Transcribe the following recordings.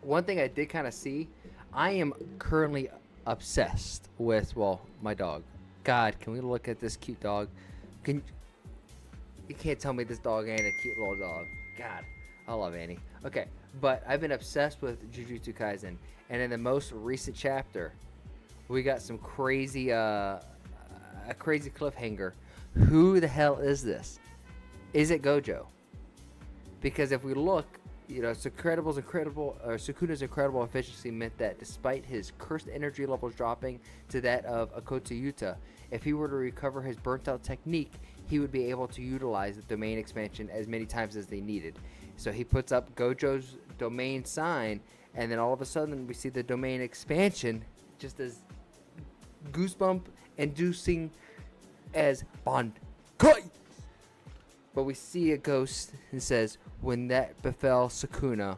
one thing I did kind of see, I am currently obsessed with, well, my dog. God, can we look at this cute dog? Can You can't tell me this dog ain't a cute little dog. God, I love Annie. Okay, but I've been obsessed with Jujutsu Kaisen, and in the most recent chapter, we got some crazy, a crazy cliffhanger. Who the hell is this? Is it Gojo? Because if we look, Sukuna's incredible efficiency meant that despite his cursed energy levels dropping to that of Akoto Yuta, if he were to recover his burnt out technique, he would be able to utilize the domain expansion as many times as they needed. So he puts up Gojo's domain sign, and then all of a sudden we see the domain expansion just as goosebump inducing as Bankai. But we see a ghost and says, when that befell Sukuna,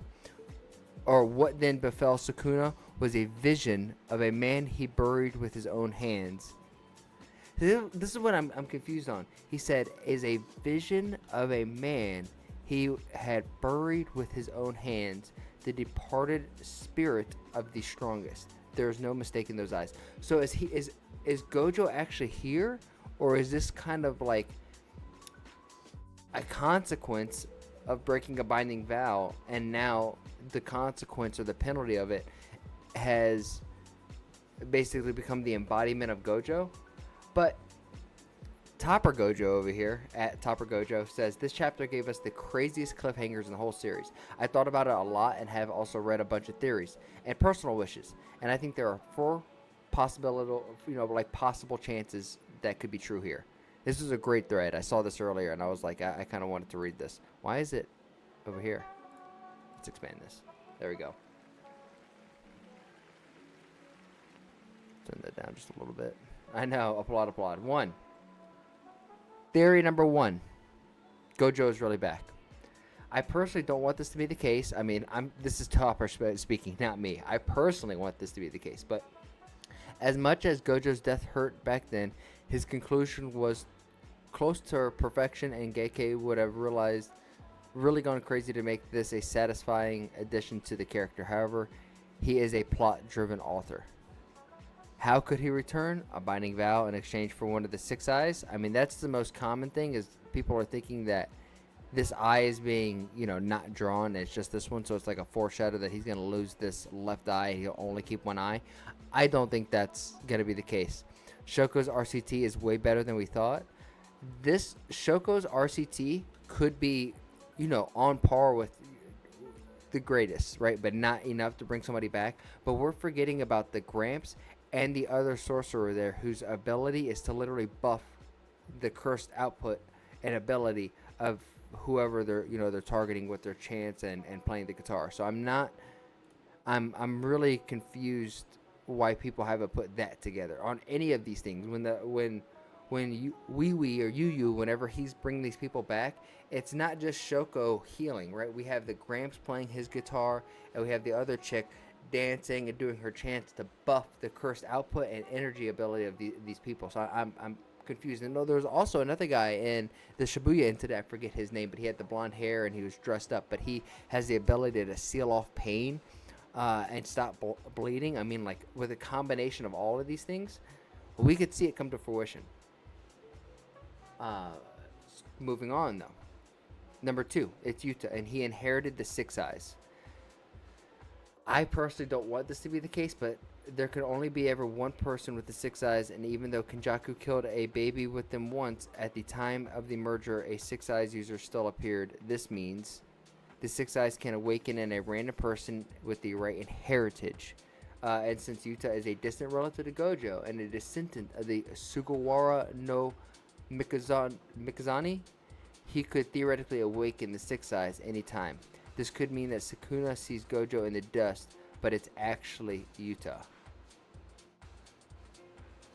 or what then befell Sukuna, was a vision of a man he buried with his own hands. This is what I'm confused on. He said, is a vision of a man he had buried with his own hands, the departed spirit of the strongest. There is no mistaking those eyes. So is Gojo actually here, or is this kind of like a consequence of breaking a binding vow, and now the consequence or the penalty of it has basically become the embodiment of Gojo? But Topper Gojo over here at Topper Gojo says this chapter gave us the craziest cliffhangers in the whole series. I thought about it a lot and have also read a bunch of theories and personal wishes, and I think there are 4 possible chances that could be true here. This is a great thread. I saw this earlier and I was like, I kind of wanted to read this. Why is it over here? Let's expand this. There we go. Turn that down just a little bit. I know. Applaud. 1. Theory number 1. Gojo is really back. I personally don't want this to be the case. I mean, this is Topper speaking, not me. I personally want this to be the case. But as much as Gojo's death hurt back then, his conclusion was close to perfection, and JJK would have really gone crazy to make this a satisfying addition to the character. However, he is a plot-driven author. How could he return? A binding vow in exchange for one of the 6 eyes? I mean, that's the most common thing, is people are thinking that this eye is being, not drawn. It's just this one, so it's like a foreshadow that he's going to lose this left eye and he'll only keep one eye. I don't think that's going to be the case. Shoko's RCT is way better than we thought. This Shoko's RCT could be, on par with the greatest, right? But not enough to bring somebody back. But we're forgetting about the Gramps and the other sorcerer there, whose ability is to literally buff the cursed output and ability of whoever they're targeting with their chants and playing the guitar. So I'm really confused why people haven't put that together on any of these things. When you whenever he's bringing these people back, it's not just Shoko healing, right? We have the Gramps playing his guitar, and we have the other chick dancing and doing her chants to buff the cursed output and energy ability of these people. So I'm confused. And no, there was also another guy in the Shibuya incident. I forget his name, but he had the blonde hair and he was dressed up. But he has the ability to seal off pain and stop bleeding. I mean, like, with a combination of all of these things, we could see it come to fruition. Moving on, though. Number 2, it's Yuta, and he inherited the 6 eyes. I personally don't want this to be the case, but there could only be ever one person with the 6 eyes, and even though Kenjaku killed a baby with them once, at the time of the merger, a 6 eyes user still appeared. This means the 6 eyes can awaken in a random person with the right heritage. And since Yuta is a distant relative to Gojo and a descendant of the Sugawara no Mikazani, he could theoretically awaken the 6 eyes anytime. This could mean that Sukuna sees Gojo in the dust, but it's actually Yuta.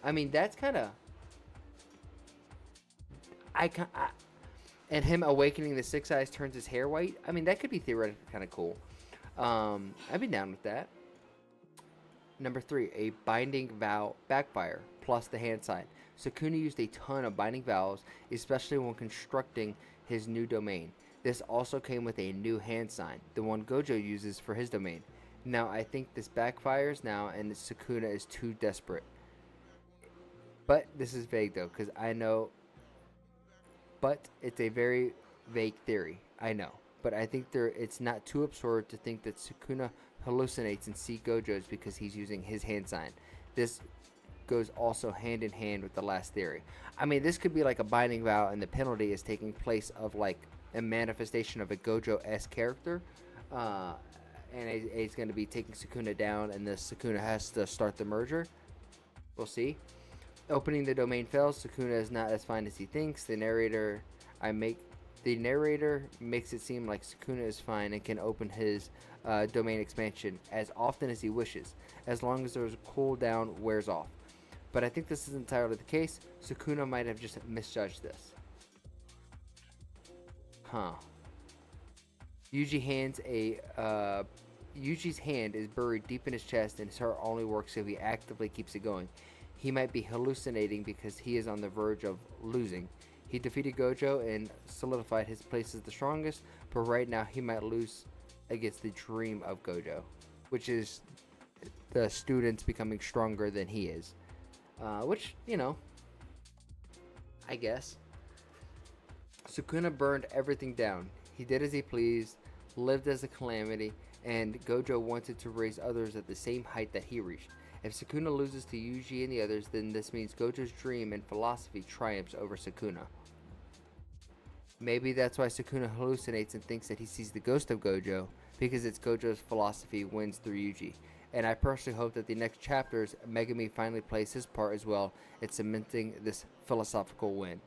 I mean, that's kind of... And him awakening the 6 eyes turns his hair white. I mean, that could be theoretically kind of cool. I'd be down with that. Number 3, a binding vow backfire, plus the hand sign. Sukuna used a ton of binding vows, especially when constructing his new domain. This also came with a new hand sign, the one Gojo uses for his domain. Now I think this backfires now, and Sukuna is too desperate. But this is vague though, because I know. But it's a very vague theory. I know, but I think it's not too absurd to think that Sukuna hallucinates and see Gojo's because he's using his hand sign. This goes also hand in hand with the last theory. I mean, this could be like a binding vow, and the penalty is taking place of like a manifestation of a Gojo-esque character. Uh, and he's going to be taking Sukuna down, and the Sukuna has to start the merger. We'll see. Opening the domain fails. Sukuna is not as fine as he thinks. The narrator makes it seem like Sukuna is fine and can open his domain expansion as often as he wishes, as long as there's a cooldown wears off. But I think this is entirely the case. Sukuna might have just misjudged this. Huh. Yuji's hand is buried deep in his chest, and his heart only works if he actively keeps it going. He might be hallucinating because he is on the verge of losing. He defeated Gojo and solidified his place as the strongest, but right now he might lose against the dream of Gojo, which is the students becoming stronger than he is. Which, I guess. Sukuna burned everything down. He did as he pleased, lived as a calamity, and Gojo wanted to raise others at the same height that he reached. If Sukuna loses to Yuji and the others, then this means Gojo's dream and philosophy triumphs over Sukuna. Maybe that's why Sukuna hallucinates and thinks that he sees the ghost of Gojo, because it's Gojo's philosophy wins through Yuji. And I personally hope that the next chapters, Megumi finally plays his part as well in cementing this philosophical win.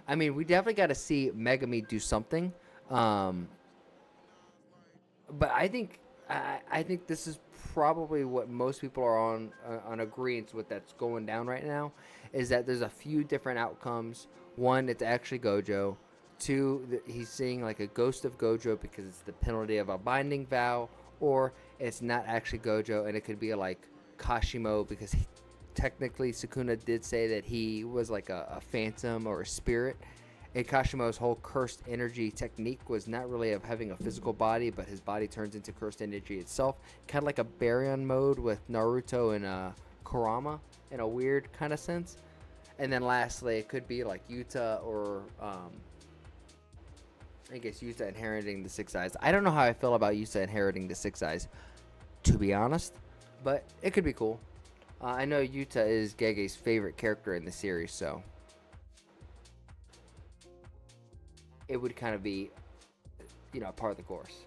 I mean, we definitely got to see Megumi do something. But I think this is probably what most people are on agreement with that's going down right now, is that there's a few different outcomes. One, it's actually Gojo. Two, he's seeing like a ghost of Gojo because it's the penalty of a binding vow, or it's not actually Gojo and it could be like Kashimo because technically Sukuna did say that he was like a phantom or a spirit. And Kashimo's whole cursed energy technique was not really of having a physical body, but his body turns into cursed energy itself. Kind of like a Baryon mode with Naruto and Kurama in a weird kind of sense. And then lastly, it could be like Yuta or, I guess Yuta inheriting the Six Eyes. I don't know how I feel about Yuta inheriting the Six Eyes, to be honest. But it could be cool. I know Yuta is Gege's favorite character in the series, so it would kind of be, part of the course.